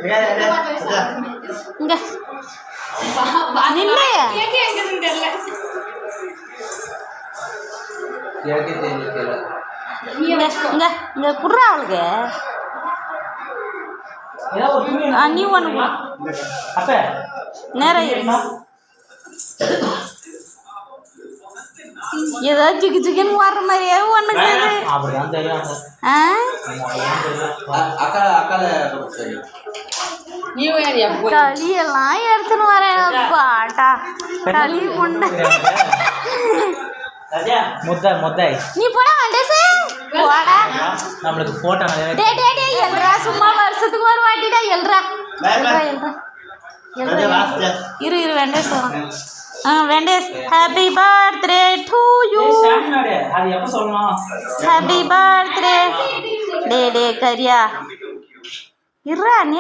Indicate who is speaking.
Speaker 1: இங்க நில்லையா இங்க இங்க குடுறா அவளுக்கு நீ ஒன்று நேரம் ஏதோ ஜிக்கு ஜிக்குன்னு வர்ற மாதிரியே ஒன்றுக்கு களியெல்லாம் எடுத்துன்னு வரேன் பாட்டா களி முண்டை நீ போட வேண்டேசே போடா
Speaker 2: நம்மளுக்கு போட்டோ
Speaker 1: எல்றா சும்மா வருஷத்துக்கு ஒரு வாட்டிடா எல்றா இரு வெண்டேஸ் வரும் வெண்டேஸ் happy birthday to you happy birthday டே கரியா இருறா நீ